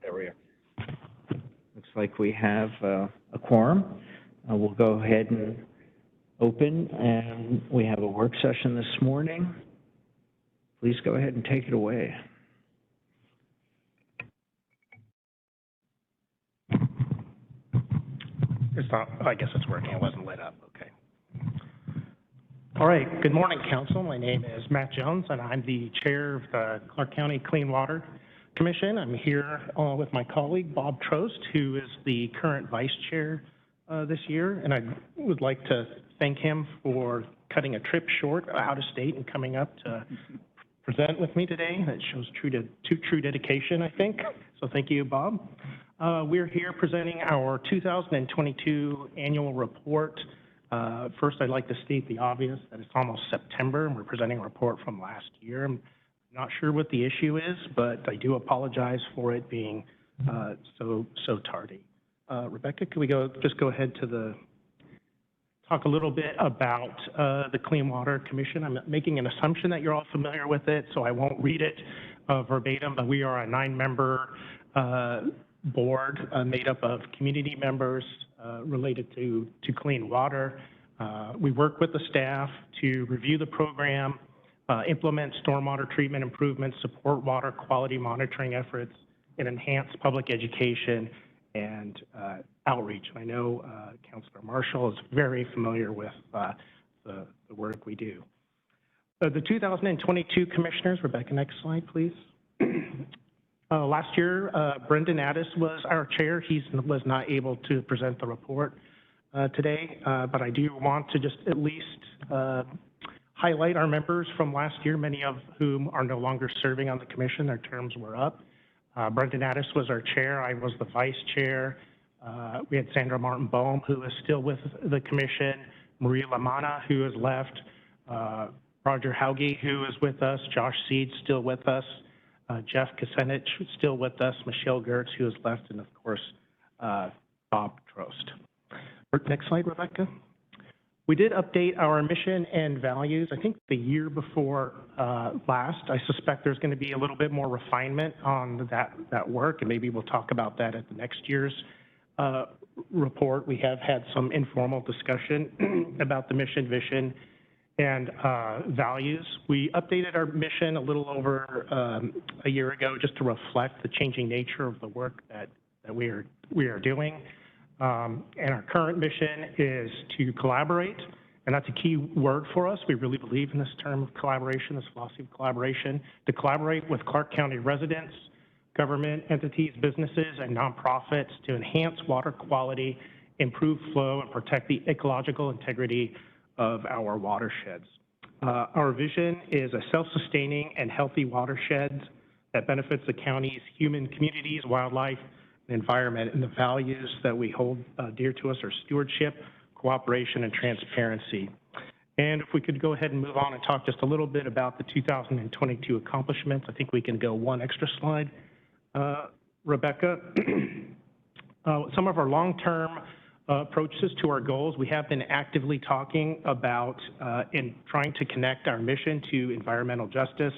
There we are. Looks like we have a quorum. We'll go ahead and open, and we have a work session this morning. Please go ahead and take it away. It's not, I guess it's working. It wasn't lit up. Okay. All right. Good morning, Council. My name is Matt Jones, and I'm the chair of the Clark County Clean Water Commission. I'm here with my colleague, Bob Trost, who is the current vice chair this year, and I would like to thank him for cutting a trip short out of state and coming up to present with me today. That shows true dedication, I think. So thank you, Bob. We're here presenting our 2022 annual report. First, I'd like to state the obvious, that it's almost September, and we're presenting a report from last year. I'm not sure what the issue is, but I do apologize for it being so tardy. Rebecca, could we just go ahead to talk a little bit about the Clean Water Commission. I'm making an assumption that you're all familiar with it, so I won't read it verbatim, but we are a 9-member board made up of community members related to clean water. We work with the staff to review the program, implement stormwater treatment improvements, support water quality monitoring efforts, and enhance public education and outreach. I know Councilor Marshall is very familiar with the work we do. The 2022 commissioners, Rebecca, next slide, please. Last year, Brendan Addis was our chair. He was not able to present the report today, but I do want to just at least highlight our members from last year, many of whom are no longer serving on the commission. Their terms were up. Brendan Addis was our chair. I was the vice chair. We had Sandra Martin-Bohm, who is still with the commission, Maria Lamana, who has left, Roger Hauge, who is with us, Josh Seed, still with us, Jeff Kucinich, still with us, Michelle Gertz, who has left, and of course, Bob Trost. Next slide, Rebecca. We did update our mission and values, I think the year before last. I suspect there's going to be a little bit more refinement on that work, and maybe we'll talk about that at the next year's report. We have had some informal discussion about the mission, vision, and values. We updated our mission a little over a year ago just to reflect the changing nature of the work that we are doing. And our current mission is to collaborate, and that's a key word for us. We really believe in this term of collaboration, this philosophy of collaboration, to collaborate with Clark County residents, government entities, businesses, and nonprofits to enhance water quality, improve flow, and protect the ecological integrity of our watersheds. Our vision is a self-sustaining and healthy watershed that benefits the county's human communities, wildlife, and environment, and the values that we hold dear to us are stewardship, cooperation, and transparency. And if we could go ahead and move on and talk just a little bit about the 2022 accomplishments. I think we can go one extra slide, Rebecca. Some of our long-term approaches to our goals, we have been actively talking about in trying to connect our mission to environmental justice,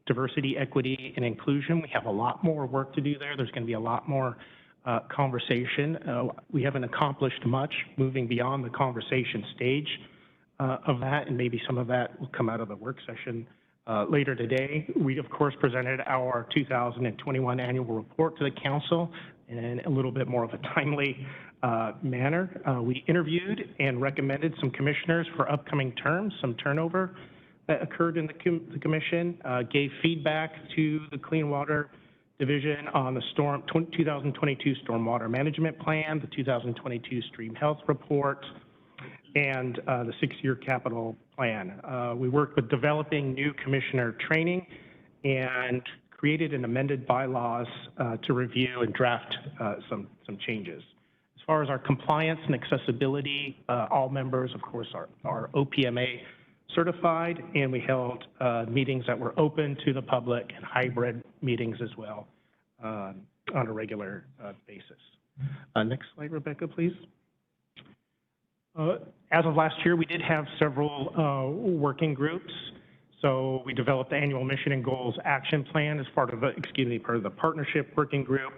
diversity, equity, and inclusion. We have a lot more work to do there. There's going to be a lot more conversation. We haven't accomplished much moving beyond the conversation stage of that, and maybe some of that will come out of the work session later today. We, of course, presented our 2021 annual report to the council in a little bit more of a timely manner. We interviewed and recommended some commissioners for upcoming terms, some turnover that occurred in the commission, gave feedback to the Clean Water Division on the 2022 Stormwater Management Plan, the 2022 Stream Health Report, and the 6-year capital plan. We worked with developing new commissioner training and created an amended bylaws to review and draft some changes. As far as our compliance and accessibility, all members, of course, are OPMA certified, and we held meetings that were open to the public and hybrid meetings as well on a regular basis. Next slide, Rebecca, please. As of last year, we did have several working groups. So we developed the annual mission and goals action plan as part of the, part of the partnership working group.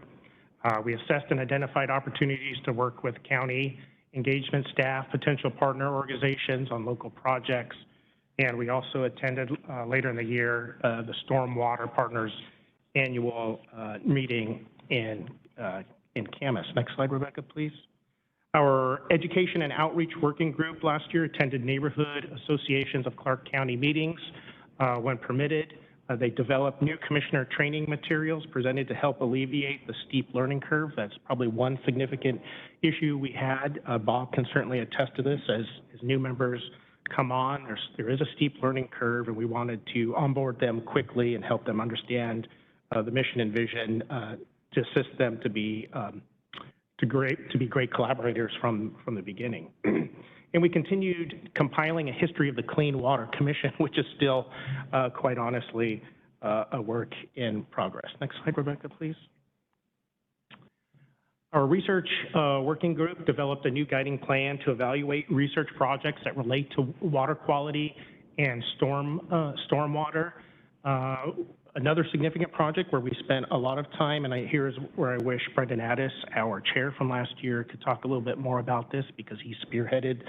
We assessed and identified opportunities to work with county engagement staff, potential partner organizations on local projects, and we also attended later in the year the Stormwater Partners annual meeting in Camas. Next slide, Rebecca, please. Our education and outreach working group last year attended neighborhood associations of Clark County meetings when permitted. They developed new commissioner training materials presented to help alleviate the steep learning curve. That's probably one significant issue we had. Bob can certainly attest to this as new members come on. There is a steep learning curve, and we wanted to onboard them quickly and help them understand the mission and vision to assist them to be great collaborators from the beginning. And we continued compiling a history of the Clean Water Commission, which is still, quite honestly, a work in progress. Next slide, Rebecca, please. Our research working group developed a new guiding plan to evaluate research projects that relate to water quality and stormwater. Another significant project where we spent a lot of time, and here's where I wish Brendan Addis, our chair from last year, could talk a little bit more about this because he spearheaded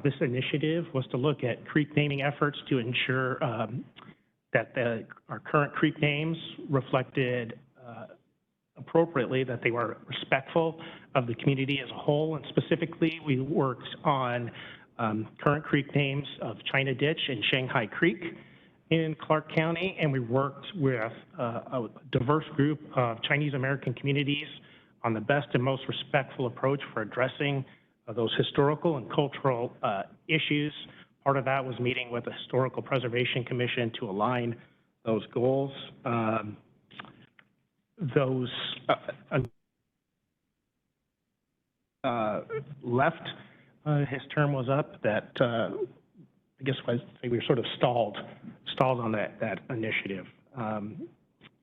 this initiative, was to look at creek naming efforts to ensure that our current creek names reflected appropriately, that they were respectful of the community as a whole. And specifically, we worked on current creek names of China Ditch and Shanghai Creek in Clark County, and we worked with a diverse group of Chinese American communities on the best and most respectful approach for addressing those historical and cultural issues. Part of that was meeting with the Historical Preservation Commission to align those goals. Left, his term was up, that I guess I'd say we were sort of stalled on that initiative. And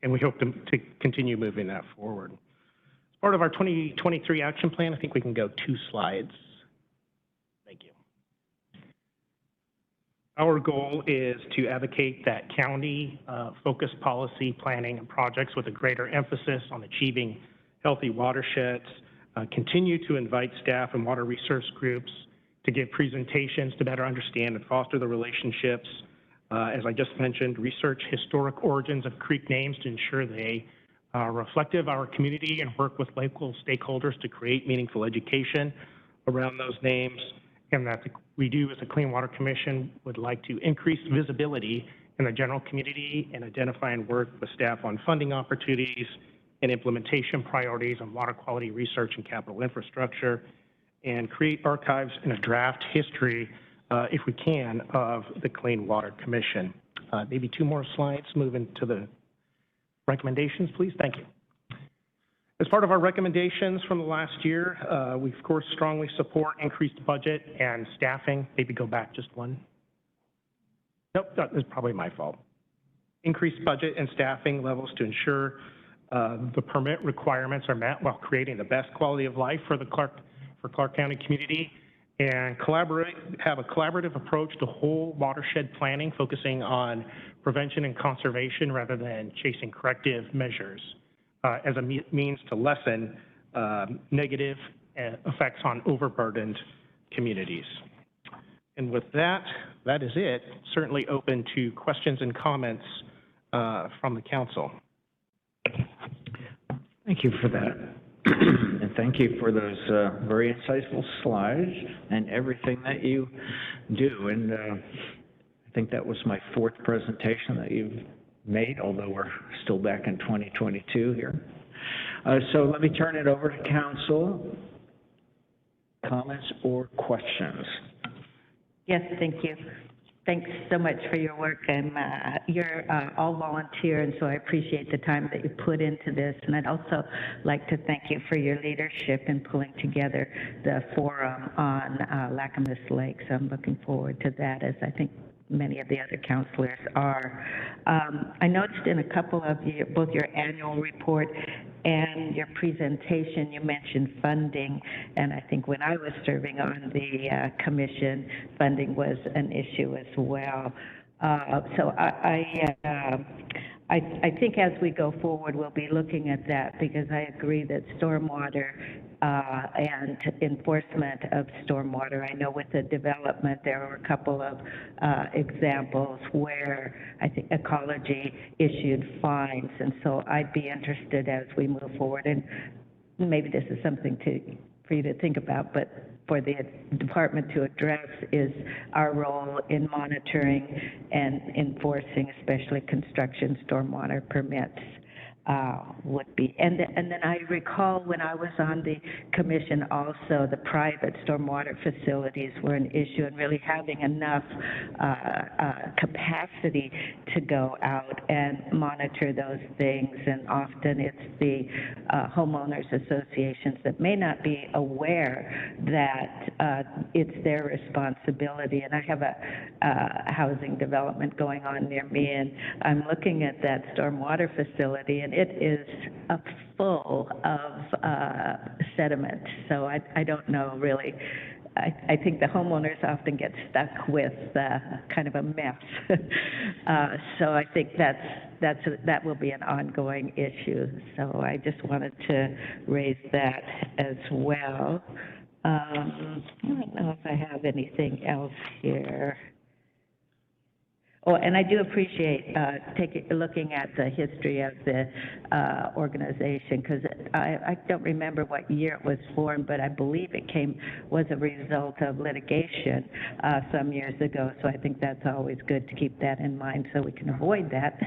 we hope to continue moving that forward. As part of our 2023 action plan, I think we can go 2 slides. Thank you. Our goal is to advocate that county focused policy planning and projects with a greater emphasis on achieving healthy watersheds, continue to invite staff and water research groups to give presentations to better understand and foster the relationships. As I just mentioned, research historic origins of creek names to ensure they are reflective of our community and work with local stakeholders to create meaningful education around those names. And that we do as a Clean Water Commission would like to increase visibility in the general community and identify and work with staff on funding opportunities and implementation priorities on water quality research and capital infrastructure, and create archives and a draft history, if we can, of the Clean Water Commission. Maybe 2 more slides, moving to the recommendations, please. Thank you. As part of our recommendations from the last year, we of course strongly support increased budget and staffing. Maybe go back just 1. Nope, that is probably my fault. Increased budget and staffing levels to ensure the permit requirements are met while creating the best quality of life for the Clark County community, and have a collaborative approach to whole watershed planning, focusing on prevention and conservation rather than chasing corrective measures as a means to lessen negative effects on overburdened communities. And with that, that is it. Certainly open to questions and comments from the council. Thank you for that. And thank you for those very insightful slides and everything that you do. And I think that was my 4th presentation that you've made, although we're still back in 2022 here. So let me turn it over to council. Comments or questions? Yes, thank you. Thanks so much for your work, and you're all volunteer, and so I appreciate the time that you put into this. And I'd also like to thank you for your leadership in pulling together the forum on Lacamas Lake. So I'm looking forward to that, as I think many of the other counselors are. I noticed in a couple of both your annual report and your presentation, you mentioned funding, and I think when I was serving on the commission, funding was an issue as well. So I think as we go forward, we'll be looking at that because I agree that stormwater and enforcement of stormwater, I know with the development, there were a couple of examples where I think Ecology issued fines, and so I'd be interested as we move forward, and maybe this is something for you to think about, but for the department to address is our role in monitoring and enforcing, especially construction stormwater permits. Would be, and then I recall when I was on the commission also, the private stormwater facilities were an issue, and really having enough capacity to go out and monitor those things, and often it's the homeowners associations that may not be aware that it's their responsibility. And I have a housing development going on near me, and I'm looking at that stormwater facility, and it is full of sediment. So I don't know really. I think the homeowners often get stuck with kind of a mess. So I think that will be an ongoing issue. So I just wanted to raise that as well. I don't know if I have anything else here. Oh, and I do appreciate looking at the history of the organization, because I don't remember what year it was formed, but I believe it was a result of litigation some years ago. So I think that's always good to keep that in mind so we can avoid that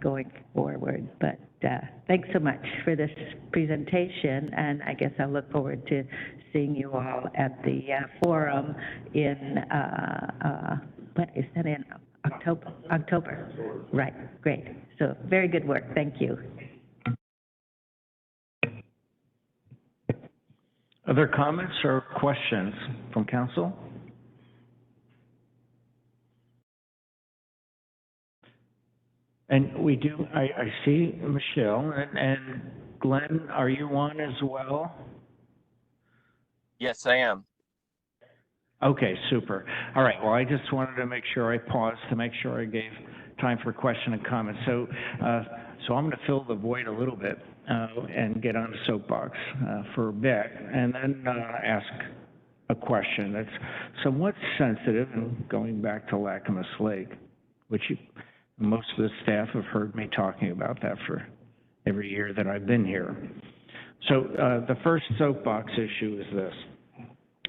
going forward. But thanks so much for this presentation, and I guess I look forward to seeing you all at the forum in, what is that, in October? Right, great. So very good work, thank you. Other comments or questions from council? And we do, I see Michelle, and Glenn, are you on as well? Yes, I am. Okay, super. All right, well, I just wanted to make sure I paused to make sure I gave time for question and comment. So I'm going to fill the void a little bit and get on the soapbox for a bit, and then ask a question that's somewhat sensitive, and going back to Lacamas Lake, which most of the staff have heard me talking about that for every year that I've been here. So the first soapbox issue is this.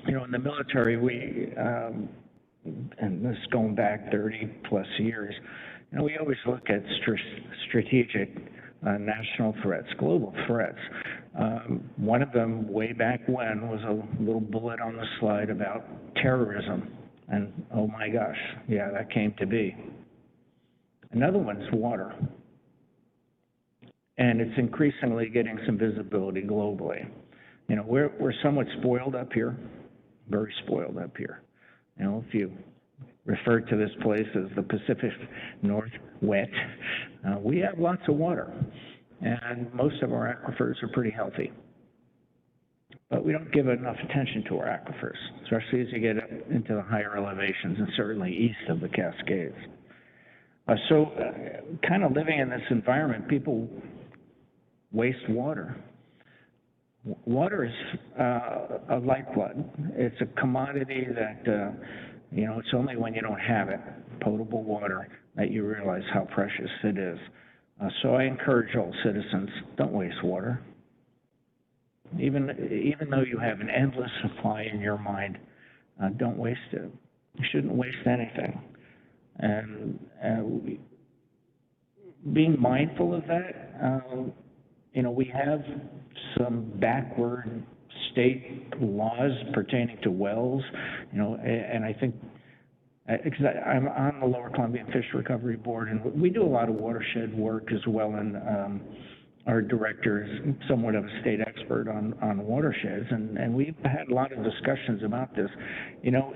You know, in the military, we, and this is going back 30 plus years, you know, we always look at strategic national threats, global threats. One of them way back when was a little bullet on the slide about terrorism. And oh my gosh, yeah, that came to be. Another one's water. And it's increasingly getting some visibility globally. You know, we're somewhat spoiled up here. Very spoiled up here. You know, if you refer to this place as the Pacific Northwest, we have lots of water, and most of our aquifers are pretty healthy. But we don't give enough attention to our aquifers, especially as you get up into the higher elevations and certainly east of the Cascades. Kind of living in this environment, people waste water. Water is a lifeblood. It's a commodity that, you know, it's only when you don't have it, potable water, that you realize how precious it is. So I encourage all citizens, don't waste water. Even though you have an endless supply in your mind, don't waste it. You shouldn't waste anything. And being mindful of that, you know, we have some backward state laws pertaining to wells, you know, and I think, because I'm on the Lower Columbian Fish Recovery Board, and we do a lot of watershed work as well, and our director is somewhat of a state expert on watersheds, and we've had a lot of discussions about this. You know,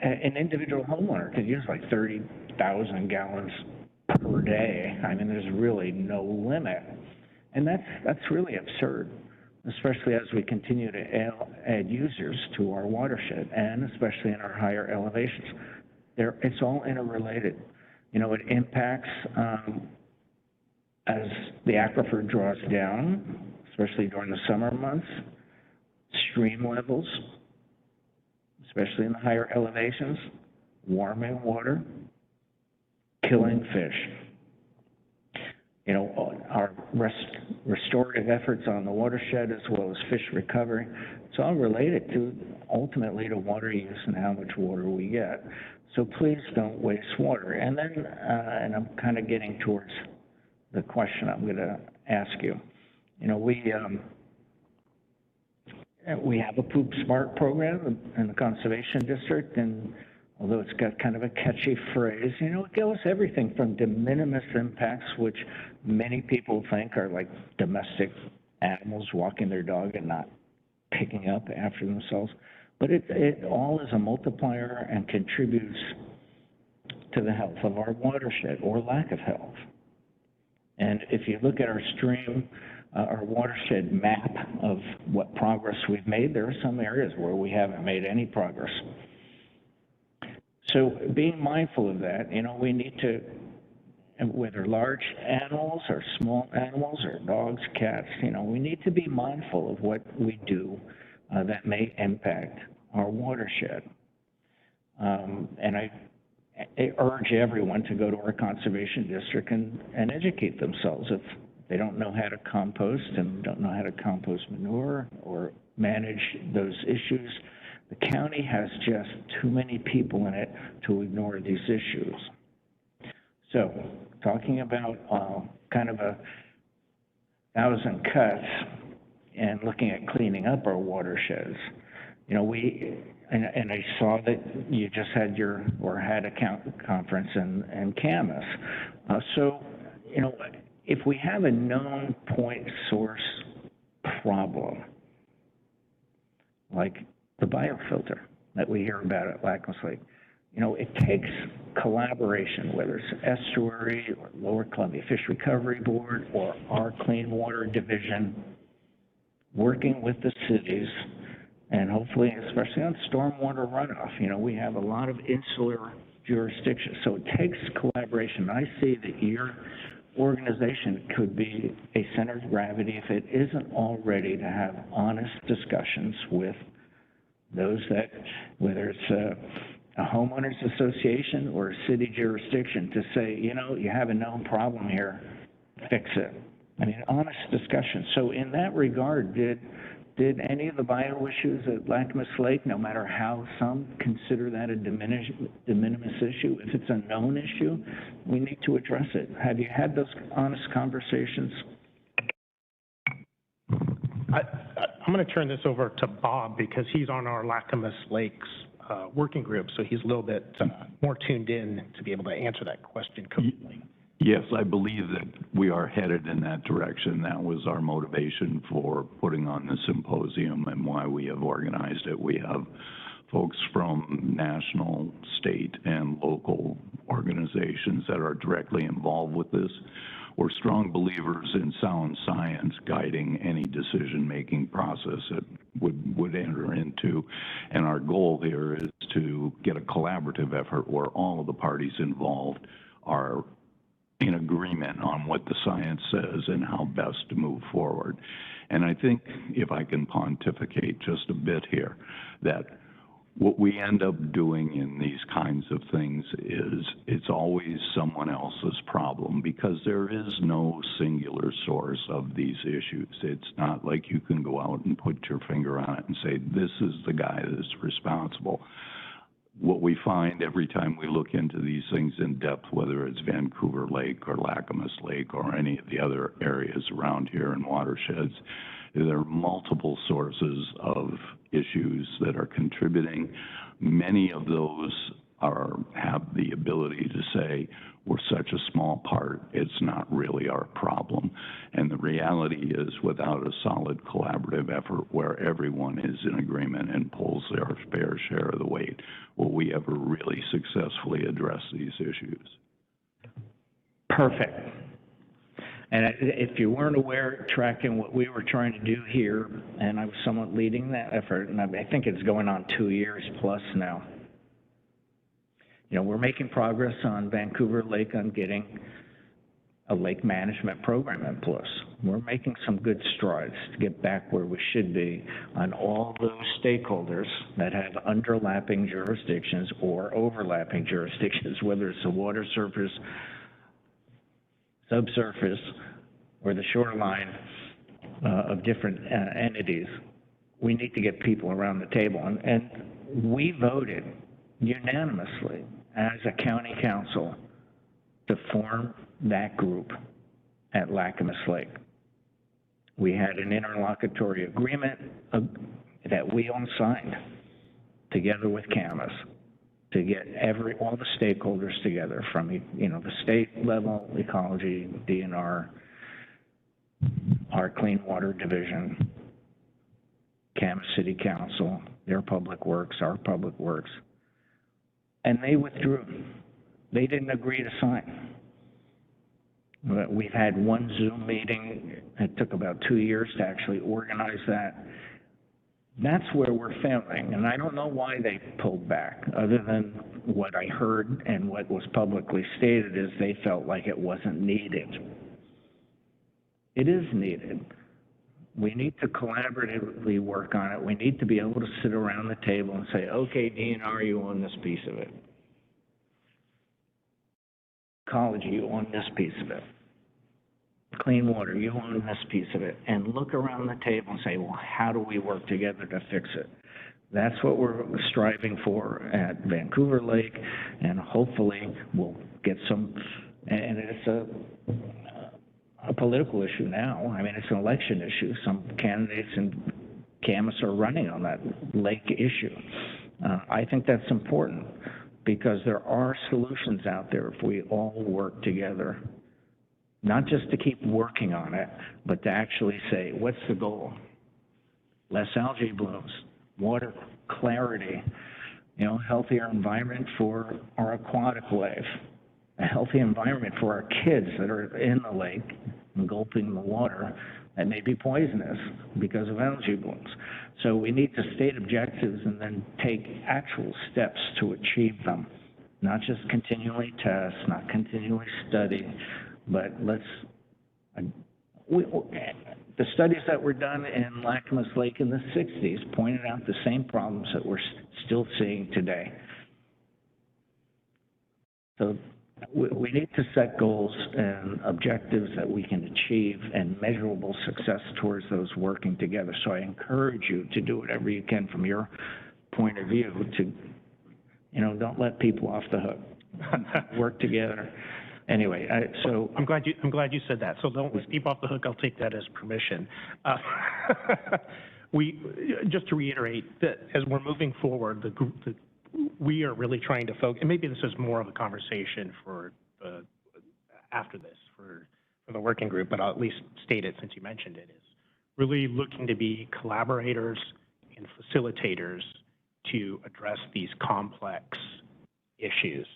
an individual homeowner could use like 30,000 gallons per day. I mean, there's really no limit. And that's really absurd, especially as we continue to add users to our watershed, and especially in our higher elevations. It's all interrelated. You know, it impacts as the aquifer draws down, especially during the summer months, stream levels, especially in the higher elevations, warming water, killing fish. You know, our restorative efforts on the watershed as well as fish recovery, it's all related to, ultimately, to water use and how much water we get. So please don't waste water. And then, and I'm kind of getting towards the question I'm going to ask you. You know, we have a Poop Smart program in the Conservation District, and although it's got kind of a catchy phrase, you know, it goes everything from de minimis impacts, which many people think are like domestic animals walking their dog and not picking up after themselves, but it all is a multiplier and contributes to the health of our watershed or lack of health. And if you look at our stream, our watershed map of what progress we've made, there are some areas where we haven't made any progress. So being mindful of that, you know, we need to, whether large animals or small animals or dogs, cats, you know, we need to be mindful of what we do that may impact our watershed. And I urge everyone to go to our conservation district and educate themselves if they don't know how to compost and don't know how to compost manure or manage those issues. The county has just too many people in it to ignore these issues. So, talking about kind of 1,000 cuts and looking at cleaning up our watersheds, you know, and I saw that you just had had a conference in Camas. So, you know, if we have a known point source problem, like the biofilter that we hear about at Lacamas Lake, you know, it takes collaboration, whether it's Estuary or Lower Columbia Fish Recovery Board or our Clean Water Division, working with the cities, and hopefully, especially on stormwater runoff. You know, we have a lot of insular jurisdictions, so it takes collaboration. I see that your organization could be a center of gravity if it isn't already to have honest discussions with those that, whether it's a homeowners association or a city jurisdiction, to say, you know, you have a known problem here, fix it. I mean, honest discussion. So in that regard, did any of the bio issues at Lacamas Lake, no matter how some consider that a de minimis issue, if it's a known issue, we need to address it. Have you had those honest conversations? I'm going to turn this over to Bob because he's on our Lacamas Lakes working group, so he's a little bit more tuned in to be able to answer that question completely. Yes, I believe that we are headed in that direction. That was our motivation for putting on the symposium and why we have organized it. We have folks from national, state, and local organizations that are directly involved with this. We're strong believers in sound science guiding any decision-making process that would enter into. And our goal here is to get a collaborative effort where all of the parties involved are in agreement on what the science says and how best to move forward. And I think, if I can pontificate just a bit here, that what we end up doing in these kinds of things is it's always someone else's problem, because there is no singular source of these issues. It's not like you can go out and put your finger on it and say, this is the guy that's responsible. What we find every time we look into these things in depth, whether it's Vancouver Lake or Lacamas Lake or any of the other areas around here in watersheds, there are multiple sources of issues that are contributing. Many of those have the ability to say, we're such a small part, it's not really our problem. And the reality is, without a solid collaborative effort where everyone is in agreement and pulls their fair share of the weight, will we ever really successfully address these issues? Perfect. And if you weren't aware, tracking what we were trying to do here, and I was somewhat leading that effort, and I think it's going on 2 years plus now. You know, we're making progress on Vancouver Lake on getting a lake management program in place. We're making some good strides to get back where we should be on all those stakeholders that have underlapping jurisdictions or overlapping jurisdictions, whether it's the water surface, subsurface, or the shoreline of different entities. We need to get people around the table. And we voted unanimously as a county council to form that group at Lacamas Lake. We had an interlocutory agreement that we all signed together with Camas to get all the stakeholders together from, the state level, ecology, DNR, our Clean Water Division, Camas City Council, their public works, our public works. And they withdrew. They didn't agree to sign. We've had one Zoom meeting. It took about 2 years to actually organize that. That's where we're failing, and I don't know why they pulled back, other than what I heard and what was publicly stated is they felt like it wasn't needed. It is needed. We need to collaboratively work on it. We need to be able to sit around the table and say, okay, DNR, you own this piece of it. Ecology, you own this piece of it. Clean Water, you own this piece of it. And look around the table and say, well, how do we work together to fix it? That's what we're striving for at Vancouver Lake, and hopefully we'll get some, and it's a political issue now. I mean, it's an election issue. Some candidates in Camas are running on that lake issue. I think that's important because there are solutions out there if we all work together, not just to keep working on it, but to actually say, what's the goal? Less algae blooms, water clarity, healthier environment for our aquatic life, a healthy environment for our kids that are in the lake engulfing the water that may be poisonous because of algae blooms. So we need to state objectives and then take actual steps to achieve them, not just continually test, not continually study, but the studies that were done in Lacamas Lake in the 60s pointed out the same problems that we're still seeing today. So we need to set goals and objectives that we can achieve and measurable success towards those working together. So I encourage you to do whatever you can from your point of view to, don't let people off the hook. Work together. Anyway, so I'm glad you said that. So don't let people off the hook. I'll take that as permission. Just to reiterate that as we're moving forward, we are really trying to focus, and maybe this is more of a conversation for after this for the working group, but I'll at least state it since you mentioned it, is really looking to be collaborators and facilitators to address these complex issues.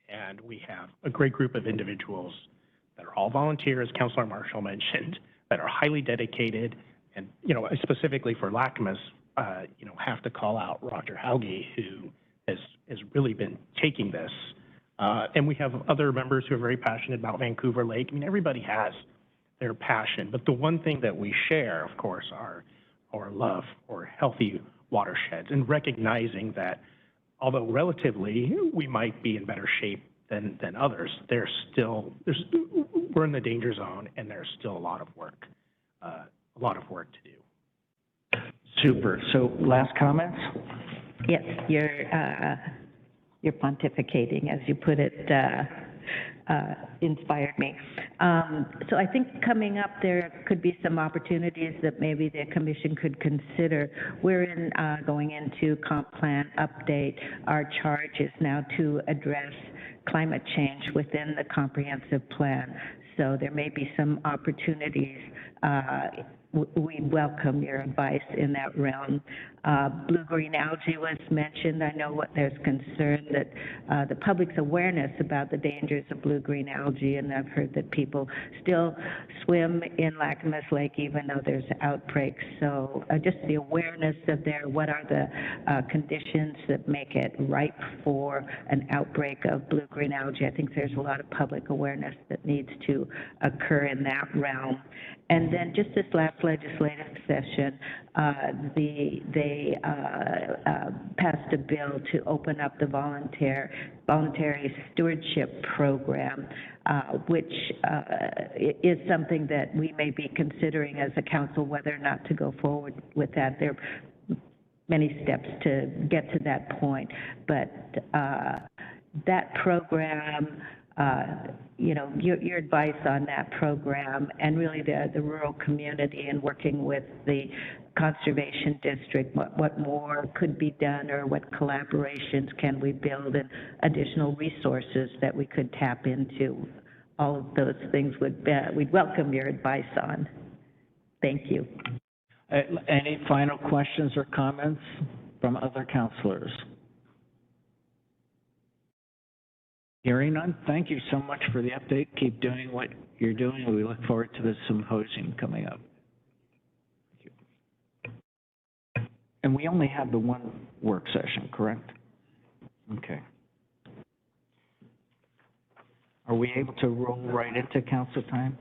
And we have a great group of individuals that are all volunteers, Councilor Marshall mentioned, that are highly dedicated, and specifically for Lacamas, have to call out Roger Hauge, who has really been taking this. And we have other members who are very passionate about Vancouver Lake. I mean, everybody has their passion, but the one thing that we share, of course, are our love for healthy watersheds, and recognizing that although relatively we might be in better shape than others, we're in the danger zone, and there's still a lot of work to do. super. So last comments? Yes, you're pontificating, as you put it, inspired me. So I think coming up there could be some opportunities that maybe the commission could consider. We're going into comp plan update. Our charge is now to address climate change within the comprehensive plan. So there may be some opportunities we welcome your advice in that realm. Blue-green algae was mentioned. I know there's concern that the public's awareness about the dangers of blue-green algae, and I've heard that people still swim in Lacamas Lake even though there's outbreaks. So just the awareness of what are the conditions that make it ripe for an outbreak of blue-green algae. I think there's a lot of public awareness that needs to occur in that realm. And then just this last legislative session, they passed a bill to open up the voluntary stewardship program, which is something that we may be considering as a council whether or not to go forward with that. There are many steps to get to that point, but that program, you know, your advice on that program and really the rural community and working with the conservation district, what more could be done or what collaborations can we build and additional resources that we could tap into. All of those things we'd welcome your advice on. Thank you. Any final questions or comments from other councilors? Hearing none, thank you so much for the update. Keep doing what you're doing, and we look forward to the symposium coming up. Thank you. And we only have the one work session, correct? Okay. Are we able to roll right into council time?